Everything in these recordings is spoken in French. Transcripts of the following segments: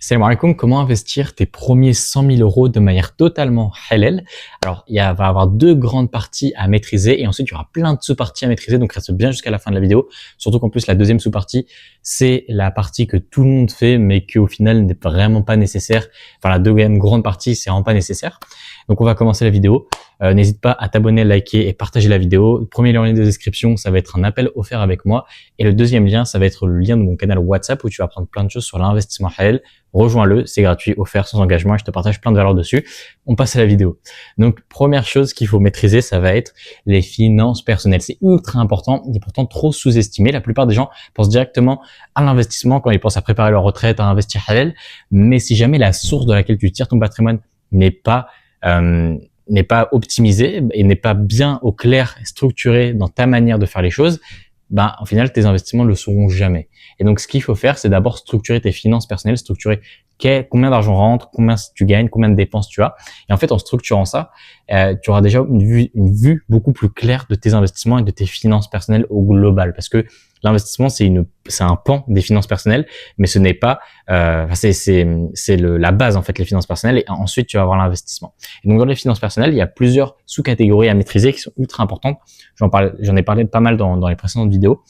Salam alaikum, comment investir tes premiers 100 000 euros de manière totalement halal? Alors, va y avoir deux grandes parties à maîtriser et ensuite il y aura plein de sous-parties à maîtriser, donc reste bien jusqu'à la fin de la vidéo. Surtout qu'en plus la deuxième sous-partie, c'est la partie que tout le monde fait mais qui au final n'est vraiment pas nécessaire. Enfin, la deuxième grande partie, c'est vraiment pas nécessaire. Donc on va commencer la vidéo. N'hésite pas à t'abonner, liker et partager la vidéo. Le premier lien de description, ça va être un appel offert avec moi. Et le deuxième lien, ça va être le lien de mon canal WhatsApp où tu vas apprendre plein de choses sur l'investissement halal. Rejoins-le, c'est gratuit, offert, sans engagement et je te partage plein de valeurs dessus. On passe à la vidéo. Donc, première chose qu'il faut maîtriser, ça va être les finances personnelles. C'est ultra important, il est pourtant trop sous-estimé. La plupart des gens pensent directement à l'investissement quand ils pensent à préparer leur retraite, à investir halal. Mais si jamais la source de laquelle tu tires ton patrimoine n'est pas optimisée et n'est pas bien au clair, structuré dans ta manière de faire les choses, au final, tes investissements ne le seront jamais. Et donc, ce qu'il faut faire, c'est d'abord structurer tes finances personnelles, structurer combien d'argent rentre, combien tu gagnes, combien de dépenses tu as. Et en fait, en structurant ça, tu auras déjà une vue beaucoup plus claire de tes investissements et de tes finances personnelles au global. Parce que l'investissement, c'est un pan des finances personnelles, mais ce n'est pas, c'est la base, en fait, les finances personnelles. Et ensuite, tu vas avoir l'investissement. Et donc, dans les finances personnelles, il y a plusieurs sous-catégories à maîtriser qui sont ultra importantes. J'en ai parlé pas mal dans les précédentes vidéos.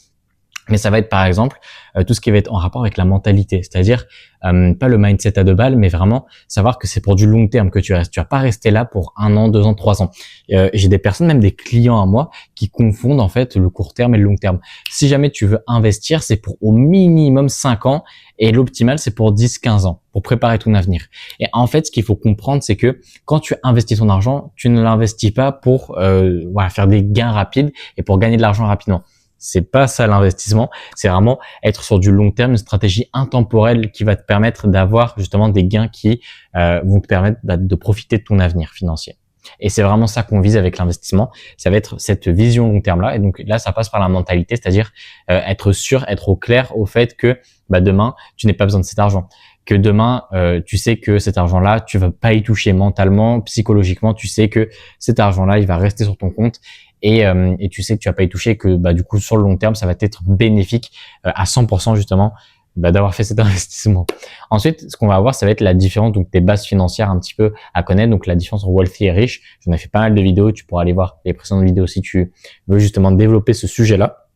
Mais ça va être par exemple tout ce qui va être en rapport avec la mentalité, c'est-à-dire pas le mindset à deux balles, mais vraiment savoir que c'est pour du long terme que tu restes. Tu vas pas rester là pour 1 an, 2 ans, 3 ans. J'ai des personnes, même des clients à moi, qui confondent en fait le court terme et le long terme. Si jamais tu veux investir, c'est pour au minimum 5 ans et l'optimal c'est pour 10-15 ans, pour préparer ton avenir. Et en fait, ce qu'il faut comprendre, c'est que quand tu investis ton argent, tu ne l'investis pas pour faire des gains rapides et pour gagner de l'argent rapidement. C'est pas ça l'investissement, c'est vraiment être sur du long terme, une stratégie intemporelle qui va te permettre d'avoir justement des gains qui vont te permettre de profiter de ton avenir financier. Et c'est vraiment ça qu'on vise avec l'investissement, ça va être cette vision long terme là. Et donc là, ça passe par la mentalité, c'est-à-dire être sûr, être au clair au fait que demain, tu n'as pas besoin de cet argent. Que demain, tu sais que cet argent-là, tu vas pas y toucher mentalement, psychologiquement, tu sais que cet argent-là, il va rester sur ton compte et tu sais que tu vas pas y toucher, que du coup sur le long terme, ça va être bénéfique à 100% justement d'avoir fait cet investissement. Ensuite, ce qu'on va avoir, ça va être la différence donc des bases financières un petit peu à connaître, donc la différence entre wealthy et riche. J'en ai fait pas mal de vidéos, tu pourras aller voir les précédentes vidéos si tu veux justement développer ce sujet-là.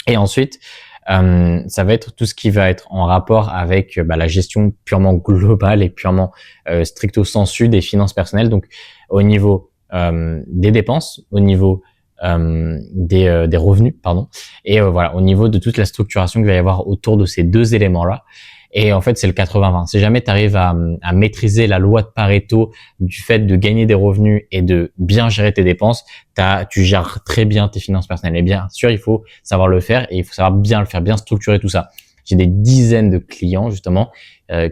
Et ensuite, ça va être tout ce qui va être en rapport avec la gestion purement globale et purement stricto sensu des finances personnelles, donc au niveau des dépenses, au niveau des revenus, pardon, et voilà, au niveau de toute la structuration qu'il va y avoir autour de ces deux éléments-là. Et en fait, c'est le 80-20. Si jamais tu arrives à maîtriser la loi de Pareto du fait de gagner des revenus et de bien gérer tes dépenses, tu gères très bien tes finances personnelles. Et bien sûr, il faut savoir le faire et il faut savoir bien le faire, bien structurer tout ça. J'ai des dizaines de clients justement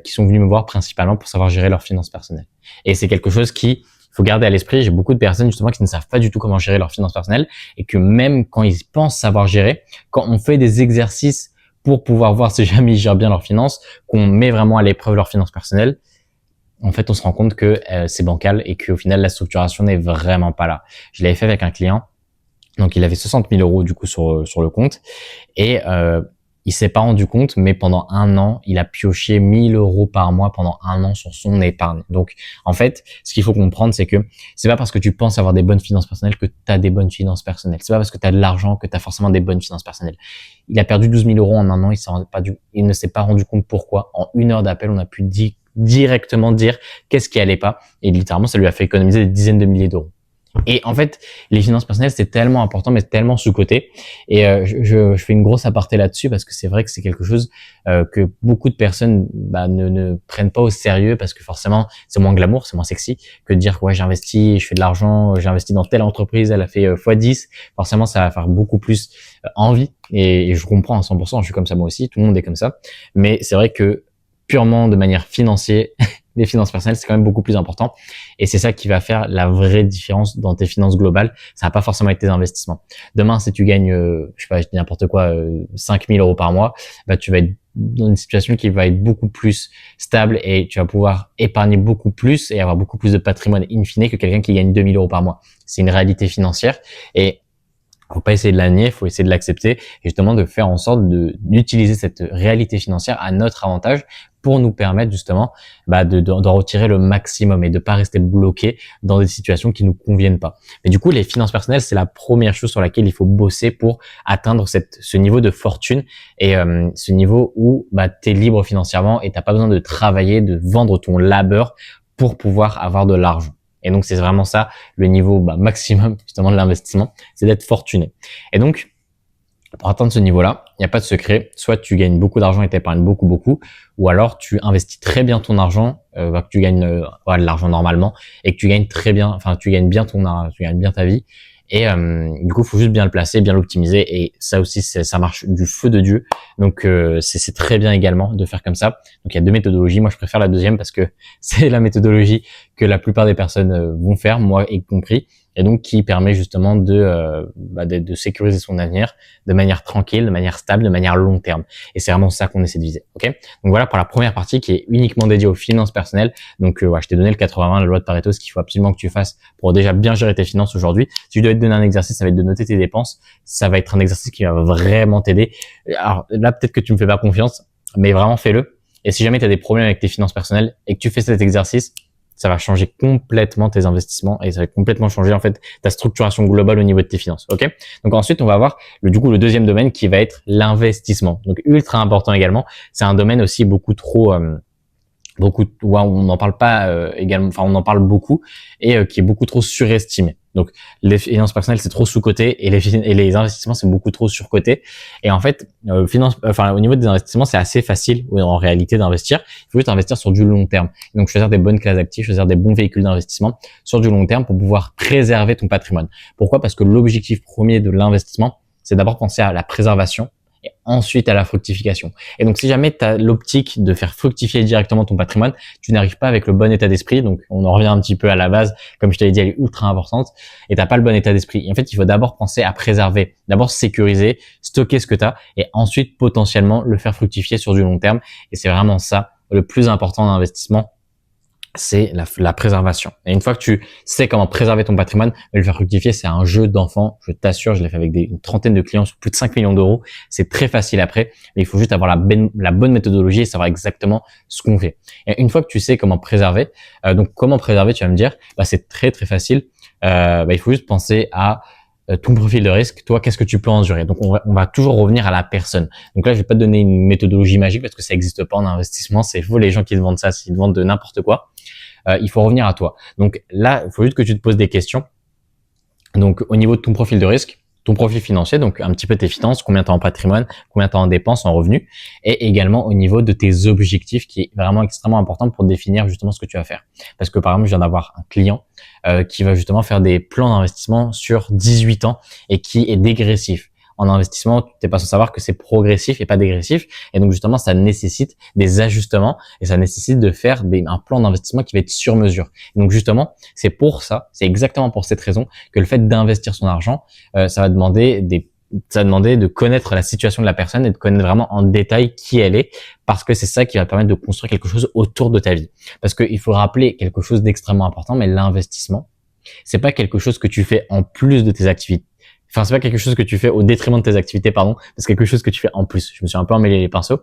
qui sont venus me voir principalement pour savoir gérer leurs finances personnelles. Et c'est quelque chose qui faut garder à l'esprit. J'ai beaucoup de personnes justement qui ne savent pas du tout comment gérer leurs finances personnelles et que même quand ils pensent savoir gérer, quand on fait des exercices pour pouvoir voir si jamais ils gèrent bien leurs finances, qu'on met vraiment à l'épreuve leurs finances personnelles, en fait, on se rend compte que c'est bancal et qu'au final, la structuration n'est vraiment pas là. Je l'avais fait avec un client, donc il avait 60 000 euros du coup sur le compte et il s'est pas rendu compte, mais pendant 1 an, il a pioché 1 000 euros par mois pendant 1 an sur son épargne. Donc, en fait, ce qu'il faut comprendre, c'est que c'est pas parce que tu penses avoir des bonnes finances personnelles que tu as des bonnes finances personnelles. C'est pas parce que tu as de l'argent que tu as forcément des bonnes finances personnelles. Il a perdu 12 000 euros en 1 an, il ne s'est pas rendu compte pourquoi. En 1 heure d'appel, on a pu directement dire qu'est-ce qui allait pas. Et littéralement, ça lui a fait économiser des dizaines de milliers d'euros. Et en fait, les finances personnelles, c'est tellement important, mais tellement sous-coté. Et je fais une grosse aparté là-dessus parce que c'est vrai que c'est quelque chose que beaucoup de personnes ne prennent pas au sérieux parce que forcément, c'est moins glamour, c'est moins sexy que de dire ouais, j'investis, je fais de l'argent, j'ai investi dans telle entreprise, elle a fait x10. Forcément, ça va faire beaucoup plus envie. Et je comprends à 100%, je suis comme ça moi aussi, tout le monde est comme ça. Mais c'est vrai que purement de manière financière, les finances personnelles, c'est quand même beaucoup plus important. Et c'est ça qui va faire la vraie différence dans tes finances globales. Ça va pas forcément être tes investissements. Demain, si tu gagnes, je sais pas, je dis n'importe quoi, 5 000 euros par mois, tu vas être dans une situation qui va être beaucoup plus stable et tu vas pouvoir épargner beaucoup plus et avoir beaucoup plus de patrimoine in fine que quelqu'un qui gagne 2 000 euros par mois. C'est une réalité financière et faut pas essayer de la nier, faut essayer de l'accepter et justement de faire en sorte d'utiliser cette réalité financière à notre avantage pour nous permettre justement d'en retirer le maximum et de pas rester bloqué dans des situations qui nous conviennent pas. Mais du coup, les finances personnelles, c'est la première chose sur laquelle il faut bosser pour atteindre ce niveau de fortune et ce niveau où tu es libre financièrement et t'as pas besoin de travailler, de vendre ton labeur pour pouvoir avoir de l'argent. Et donc, c'est vraiment ça, le niveau maximum justement de l'investissement, c'est d'être fortuné. Et donc, pour atteindre ce niveau-là, il n'y a pas de secret. Soit tu gagnes beaucoup d'argent et t'épargnes beaucoup, ou alors tu investis très bien ton argent, que tu gagnes de l'argent normalement et que tu gagnes très bien, enfin tu gagnes bien tu gagnes bien ta vie. Et du coup, il faut juste bien le placer, bien l'optimiser. Et ça aussi, ça marche du feu de Dieu. Donc, c'est très bien également de faire comme ça. Donc, il y a deux méthodologies. Moi, je préfère la deuxième parce que c'est la méthodologie que la plupart des personnes vont faire, moi y compris. Et donc, qui permet justement de sécuriser son avenir de manière tranquille, de manière stable, de manière long terme. Et c'est vraiment ça qu'on essaie de viser. Ok. Donc voilà pour la première partie qui est uniquement dédiée aux finances personnelles. Donc, je t'ai donné le 80-20, la loi de Pareto, ce qu'il faut absolument que tu fasses pour déjà bien gérer tes finances aujourd'hui. Si je dois te donner un exercice, ça va être de noter tes dépenses. Ça va être un exercice qui va vraiment t'aider. Alors là, peut-être que tu me fais pas confiance, mais vraiment fais-le. Et si jamais tu as des problèmes avec tes finances personnelles et que tu fais cet exercice, ça va changer complètement tes investissements et ça va complètement changer en fait ta structuration globale au niveau de tes finances. Ok. Donc ensuite, on va voir le deuxième domaine qui va être l'investissement. Donc ultra important également. C'est un domaine aussi beaucoup trop on n'en parle pas également, enfin on en parle beaucoup et qui est beaucoup trop surestimé. Donc les finances personnelles c'est trop sous-coté et les investissements c'est beaucoup trop surcoté. Et en fait au niveau des investissements c'est assez facile en réalité d'investir. Il faut juste investir sur du long terme. Donc choisir des bonnes classes d'actifs, choisir des bons véhicules d'investissement sur du long terme pour pouvoir préserver ton patrimoine. Pourquoi? Parce que l'objectif premier de l'investissement c'est d'abord penser à la préservation et ensuite à la fructification. Et donc, si jamais tu as l'optique de faire fructifier directement ton patrimoine, tu n'arrives pas avec le bon état d'esprit. Donc, on en revient un petit peu à la base. Comme je t'avais dit, elle est ultra importante et t'as pas le bon état d'esprit. Et en fait, il faut d'abord penser à préserver, d'abord sécuriser, stocker ce que tu as et ensuite potentiellement le faire fructifier sur du long terme. Et c'est vraiment ça le plus important dans l'investissement. C'est la préservation. Et une fois que tu sais comment préserver ton patrimoine, le faire fructifier, c'est un jeu d'enfant. Je t'assure, je l'ai fait avec une trentaine de clients sur plus de 5 millions d'euros. C'est très facile après, mais il faut juste avoir la bonne méthodologie et savoir exactement ce qu'on fait. Et une fois que tu sais comment préserver, donc comment préserver, tu vas me dire, c'est très très facile. Il faut juste penser à ton profil de risque, toi, qu'est-ce que tu peux endurer. Donc, on va toujours revenir à la personne. Donc là, je vais pas te donner une méthodologie magique parce que ça n'existe pas en investissement. C'est faux les gens qui te vendent ça, ils te vendent de n'importe quoi. Il faut revenir à toi. Donc là, il faut juste que tu te poses des questions. Donc, au niveau de ton profil de risque, ton profil financier, donc un petit peu tes finances, combien tu as en patrimoine, combien tu as en dépenses, en revenus, et également au niveau de tes objectifs, qui est vraiment extrêmement important pour définir justement ce que tu vas faire. Parce que par exemple, je viens d'avoir un client qui va justement faire des plans d'investissement sur 18 ans et qui est dégressif. En investissement, tu n'es pas sans savoir que c'est progressif et pas dégressif. Et donc, justement, ça nécessite des ajustements et ça nécessite de faire un plan d'investissement qui va être sur mesure. Et donc, justement, c'est exactement pour cette raison que le fait d'investir son argent, ça va demander de connaître la situation de la personne et de connaître vraiment en détail qui elle est, parce que c'est ça qui va permettre de construire quelque chose autour de ta vie. Parce qu'il faut rappeler quelque chose d'extrêmement important, mais l'investissement, c'est pas quelque chose que tu fais en plus de tes activités. Enfin, c'est pas quelque chose que tu fais au détriment de tes activités, pardon, c'est quelque chose que tu fais en plus. Je me suis un peu emmêlé les pinceaux.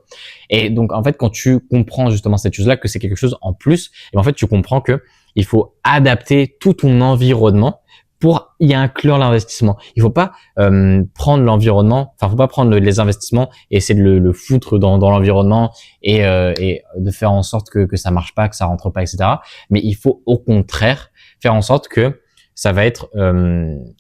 Et donc, en fait, quand tu comprends justement cette chose-là, que c'est quelque chose en plus, et en fait, tu comprends que il faut adapter tout ton environnement pour y inclure l'investissement. Il faut pas prendre l'environnement, enfin, faut pas prendre les investissements et essayer de le foutre dans l'environnement et de faire en sorte que ça marche pas, que ça rentre pas, etc. Mais il faut au contraire faire en sorte que ça va être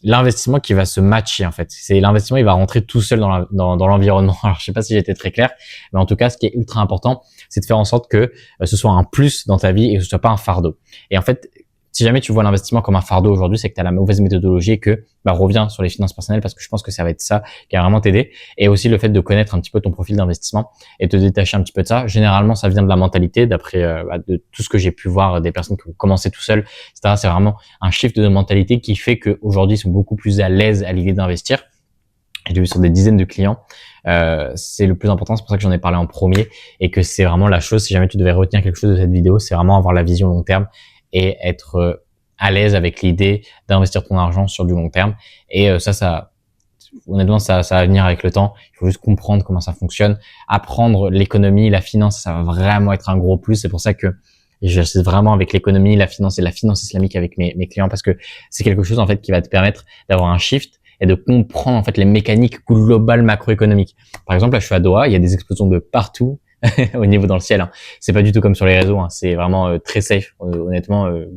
l'investissement qui va se matcher en fait. C'est l'investissement, il va rentrer tout seul dans l'environnement. Alors je sais pas si j'ai été très clair, mais en tout cas, ce qui est ultra important, c'est de faire en sorte que ce soit un plus dans ta vie et que ce soit pas un fardeau. Et en fait, si jamais tu vois l'investissement comme un fardeau aujourd'hui, c'est que tu as la mauvaise méthodologie et que reviens sur les finances personnelles parce que je pense que ça va être ça qui va vraiment t'aider. Et aussi le fait de connaître un petit peu ton profil d'investissement et te détacher un petit peu de ça. Généralement, ça vient de la mentalité, d'après de tout ce que j'ai pu voir des personnes qui ont commencé tout seuls, etc. C'est vraiment un shift de mentalité qui fait qu'aujourd'hui, ils sont beaucoup plus à l'aise à l'idée d'investir. J'ai vu sur des dizaines de clients. C'est le plus important, c'est pour ça que j'en ai parlé en premier et que c'est vraiment la chose, si jamais tu devais retenir quelque chose de cette vidéo, c'est vraiment avoir la vision long terme et être à l'aise avec l'idée d'investir ton argent sur du long terme. Et ça honnêtement, ça va venir avec le temps. Il faut juste comprendre comment ça fonctionne, apprendre l'économie, la finance, ça va vraiment être un gros plus. C'est pour ça que j'assiste vraiment avec l'économie, la finance et la finance islamique avec mes clients, parce que c'est quelque chose en fait qui va te permettre d'avoir un shift et de comprendre en fait les mécaniques globales macroéconomiques. Par exemple, là, je suis à Doha, il y a des explosions de partout au niveau dans le ciel. Hein. C'est pas du tout comme sur les réseaux. Hein. C'est vraiment très safe. Honnêtement, il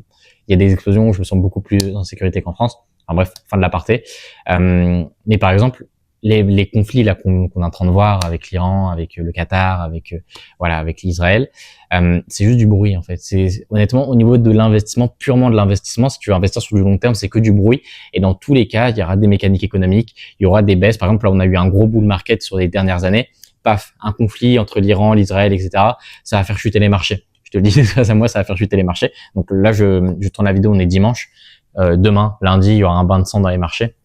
y a des explosions où je me sens beaucoup plus en sécurité qu'en France. Enfin bref, fin de l'aparté. Mais par exemple, les conflits là qu'on est en train de voir avec l'Iran, avec le Qatar, avec voilà, avec l'Israël, c'est juste du bruit en fait. C'est honnêtement au niveau de l'investissement, purement de l'investissement, si tu veux investir sur du long terme, c'est que du bruit. Et dans tous les cas, il y aura des mécaniques économiques, il y aura des baisses. Par exemple, là, on a eu un gros bull market sur les dernières années. Paf, un conflit entre l'Iran, l'Israël, etc. Ça va faire chuter les marchés. Je te le dis, grâce à moi, ça va faire chuter les marchés. Donc là, je tourne la vidéo, on est dimanche. Demain, lundi, il y aura un bain de sang dans les marchés.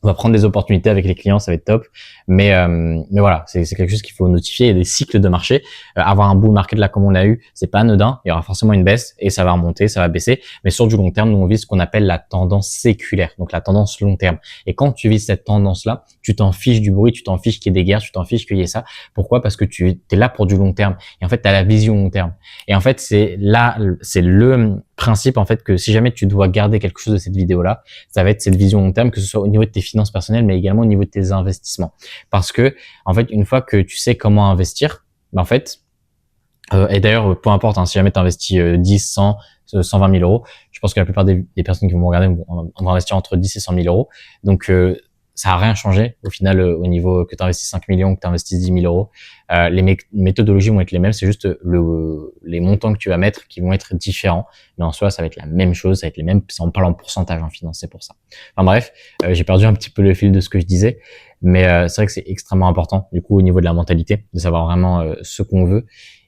On va prendre des opportunités avec les clients, ça va être top. Mais voilà, c'est quelque chose qu'il faut notifier. Il y a des cycles de marché. Avoir un bull market là comme on l'a eu, c'est pas anodin. Il y aura forcément une baisse et ça va remonter, ça va baisser. Mais sur du long terme, nous on vise ce qu'on appelle la tendance séculaire, donc la tendance long terme. Et quand tu vises cette tendance-là, tu t'en fiches du bruit, tu t'en fiches qu'il y ait des guerres, tu t'en fiches qu'il y ait ça. Pourquoi? Parce que tu es là pour du long terme. Et en fait, tu as la vision long terme. Et en fait, c'est le principe en fait que si jamais tu dois garder quelque chose de cette vidéo-là, ça va être cette vision long terme, que ce soit au niveau de tes finances personnelles, mais également au niveau de tes investissements. Parce que, en fait, une fois que tu sais comment investir, en fait, et d'ailleurs, peu importe, hein, si jamais tu investis 10, 100, 120 000 euros, je pense que la plupart des personnes qui vont me regarder vont investir entre 10 et 100 000 euros. Donc, ça a rien changé au final au niveau que tu investis 5 millions, que tu investis 10 000 euros. Les méthodologies vont être les mêmes, c'est juste les montants que tu vas mettre qui vont être différents. Mais en soi, ça va être la même chose, ça va être les mêmes, on parle en pourcentage en finance, c'est pour ça. Enfin bref, j'ai perdu un petit peu le fil de ce que je disais, mais c'est vrai que c'est extrêmement important, du coup, au niveau de la mentalité, de savoir vraiment ce qu'on veut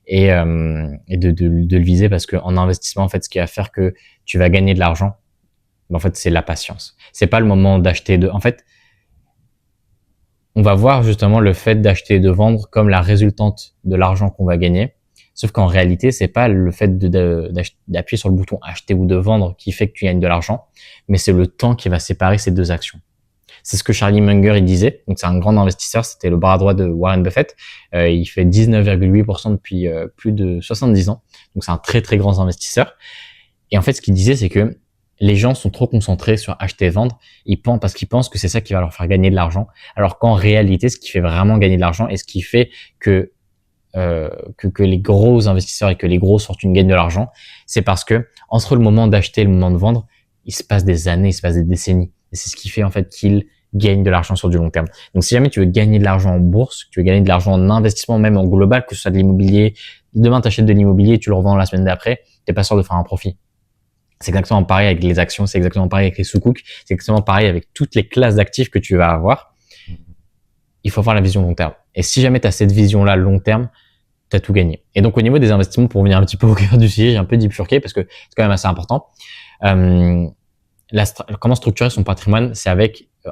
et de le viser, parce que en investissement, en fait, ce qui va faire que tu vas gagner de l'argent, en fait, c'est la patience. C'est pas le moment d'acheter en fait, on va voir justement le fait d'acheter et de vendre comme la résultante de l'argent qu'on va gagner. Sauf qu'en réalité, c'est pas le fait d'appuyer sur le bouton acheter ou de vendre qui fait que tu gagnes de l'argent, mais c'est le temps qui va séparer ces deux actions. C'est ce que Charlie Munger il disait. Donc c'est un grand investisseur, c'était le bras droit de Warren Buffett. Il fait 19,8% depuis plus de 70 ans. Donc c'est un très très grand investisseur. Et en fait, ce qu'il disait, c'est que les gens sont trop concentrés sur acheter et vendre, parce qu'ils pensent que c'est ça qui va leur faire gagner de l'argent, alors qu'en réalité, ce qui fait vraiment gagner de l'argent et ce qui fait que les gros investisseurs et que les grosses fortunes gagnent de l'argent, c'est parce que entre le moment d'acheter et le moment de vendre, il se passe des années, il se passe des décennies. Et c'est ce qui fait en fait qu'ils gagnent de l'argent sur du long terme. Donc si jamais tu veux gagner de l'argent en bourse, tu veux gagner de l'argent en investissement, même en global, que ce soit de l'immobilier, demain tu achètes de l'immobilier, tu le revends la semaine d'après, t'es pas sûr de faire un profit. C'est exactement pareil avec les actions, c'est exactement pareil avec les sous-coucs, c'est exactement pareil avec toutes les classes d'actifs que tu vas avoir. Il faut avoir la vision long terme. Et si jamais tu as cette vision-là long terme, tu as tout gagné. Et donc au niveau des investissements, pour venir un petit peu au cœur du sujet, j'ai un peu bifurqué parce que c'est quand même assez important. Comment structurer son patrimoine, c'est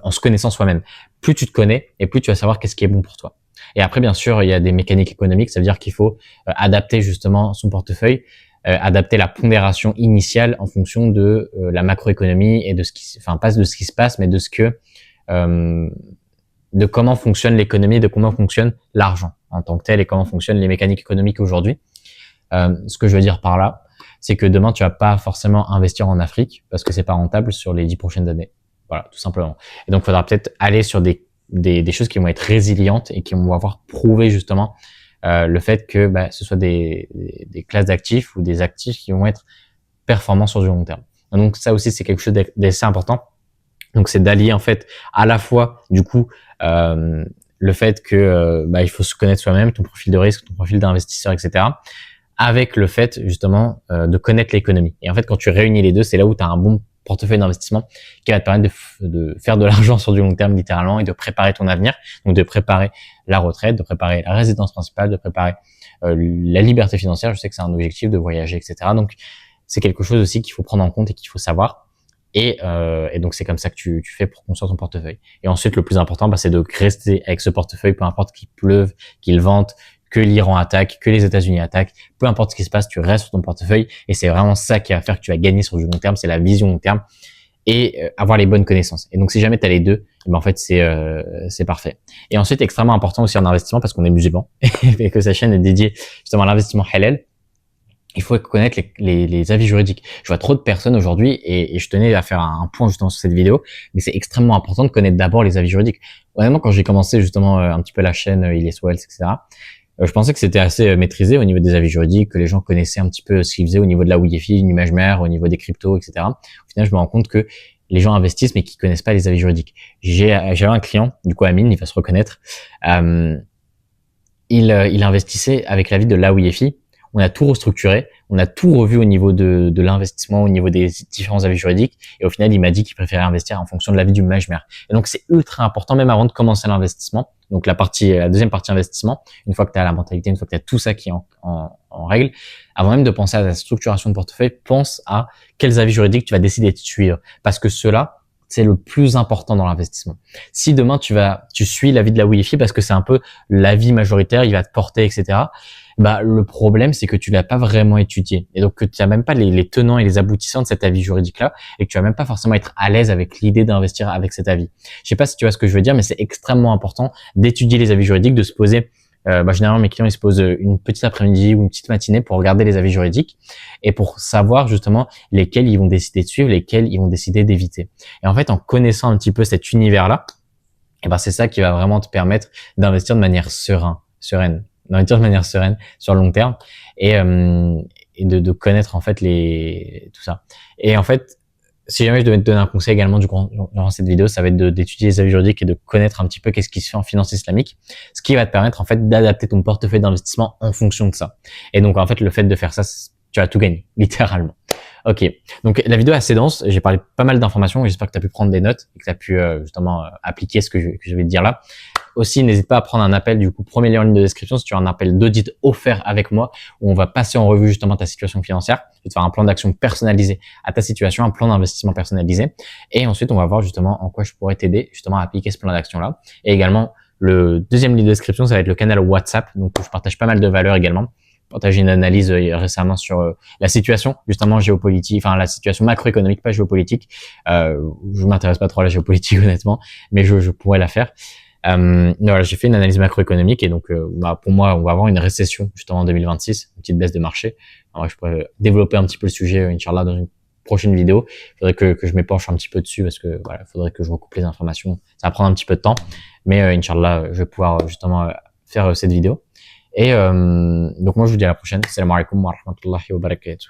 en se connaissant soi-même. Plus tu te connais et plus tu vas savoir qu'est-ce qui est bon pour toi. Et après, bien sûr, il y a des mécaniques économiques, ça veut dire qu'il faut adapter justement son portefeuille, adapter la pondération initiale en fonction de la macroéconomie et de pas de ce qui se passe, mais de de comment fonctionne l'économie, de comment fonctionne l'argent en tant que tel et comment fonctionnent les mécaniques économiques aujourd'hui. Ce que je veux dire par là, c'est que demain, tu vas pas forcément investir en Afrique parce que c'est pas rentable sur les 10 prochaines années. Voilà, tout simplement. Et donc, il faudra peut-être aller sur des choses qui vont être résilientes et qui vont avoir prouvé justement le fait que ce soit des classes d'actifs ou des actifs qui vont être performants sur du long terme. Donc ça aussi, c'est quelque chose d'assez important. Donc c'est d'allier en fait à la fois du coup le fait que il faut se connaître soi-même, ton profil de risque, ton profil d'investisseur, etc., avec le fait justement de connaître l'économie. Et en fait, quand tu réunis les deux, c'est là où tu as un bon portefeuille d'investissement qui va te permettre de faire de l'argent sur du long terme littéralement et de préparer ton avenir, donc de préparer la retraite, de préparer la résidence principale, de préparer la liberté financière. Je sais que c'est un objectif de voyager, etc. Donc c'est quelque chose aussi qu'il faut prendre en compte et qu'il faut savoir. Et donc c'est comme ça que tu fais pour construire ton portefeuille. Et ensuite, le plus important, c'est de rester avec ce portefeuille, peu importe qu'il pleuve, qu'il vente, que l'Iran attaque, que les États-Unis attaquent, peu importe ce qui se passe, tu restes sur ton portefeuille. Et c'est vraiment ça qui va faire que tu vas gagner sur du long terme, c'est la vision long terme. et avoir les bonnes connaissances. Et donc si jamais tu as les deux, ben en fait c'est parfait. Et ensuite extrêmement important aussi en investissement parce qu'on est musulman et que sa chaîne est dédiée justement à l'investissement halal. Il faut connaître les avis juridiques. Je vois trop de personnes aujourd'hui et je tenais à faire un point justement sur cette vidéo, mais c'est extrêmement important de connaître d'abord les avis juridiques. Honnêtement, quand j'ai commencé justement un petit peu la chaîne Ilyes Wells, etc., je pensais que c'était assez maîtrisé au niveau des avis juridiques, que les gens connaissaient un petit peu ce qu'ils faisaient au niveau de la WIFI, une image mère, au niveau des cryptos, etc. Au final, je me rends compte que les gens investissent mais qui connaissent pas les avis juridiques. J'avais un client, du coup Amine, il va se reconnaître. Il investissait avec l'avis de la WIFI. On a tout restructuré, on a tout revu au niveau de l'investissement, au niveau des différents avis juridiques. Et au final, il m'a dit qu'il préférait investir en fonction de l'avis du majmère. Et donc, c'est ultra important, même avant de commencer l'investissement. Donc, la deuxième partie investissement, une fois que tu as la mentalité, une fois que tu as tout ça qui est en règle, avant même de penser à la structuration de portefeuille, pense à quels avis juridiques tu vas décider de suivre. Parce que cela, c'est le plus important dans l'investissement. Si demain tu suis l'avis de la WIFI parce que c'est un peu l'avis majoritaire, il va te porter, etc. Bah, le problème, c'est que tu l'as pas vraiment étudié. Et donc, que tu n'as même pas les tenants et les aboutissants de cet avis juridique-là et que tu vas même pas forcément être à l'aise avec l'idée d'investir avec cet avis. Je sais pas si tu vois ce que je veux dire, mais c'est extrêmement important d'étudier les avis juridiques, de se poser. Généralement, mes clients, ils se posent une petite après-midi ou une petite matinée pour regarder les avis juridiques et pour savoir justement lesquels ils vont décider de suivre, lesquels ils vont décider d'éviter. Et en fait, en connaissant un petit peu cet univers-là, et ben, c'est ça qui va vraiment te permettre d'investir de manière sereine de manière sereine sur le long terme et de connaître en fait tout ça. Et en fait, si jamais je devais te donner un conseil également durant cette vidéo, ça va être d'étudier les avis juridiques et de connaître un petit peu qu'est-ce qui se fait en finance islamique, ce qui va te permettre en fait d'adapter ton portefeuille d'investissement en fonction de ça. Et donc en fait, le fait de faire ça, tu as tout gagné, littéralement. Ok, donc la vidéo est assez dense, j'ai parlé pas mal d'informations, j'espère que tu as pu prendre des notes et que tu as pu justement appliquer ce que je vais te dire là. Aussi, n'hésite pas à prendre un appel, du coup, premier lien en ligne de description, si tu as un appel d'audit offert avec moi, où on va passer en revue justement ta situation financière. Je vais te faire un plan d'action personnalisé à ta situation, un plan d'investissement personnalisé. Et ensuite, on va voir justement en quoi je pourrais t'aider justement à appliquer ce plan d'action-là. Et également, le deuxième lien de description, ça va être le canal WhatsApp, donc je partage pas mal de valeurs également. Partager une analyse récemment sur la situation justement géopolitique, enfin la situation macroéconomique, pas géopolitique. Je m'intéresse pas trop à la géopolitique honnêtement, mais je pourrais la faire. Voilà, j'ai fait une analyse macroéconomique et donc pour moi on va avoir une récession justement en 2026, une petite baisse de marché. Alors, je pourrais développer un petit peu le sujet Inch'Allah dans une prochaine vidéo. Il faudrait que je m'épanche un petit peu dessus parce que voilà, faudrait que je recoupe les informations. Ça va prendre un petit peu de temps, mais Inch'Allah je vais pouvoir justement faire cette vidéo. Et donc moi je vous dis à la prochaine. Assalamu alaikum wa rahmatullahi wa barakatuh.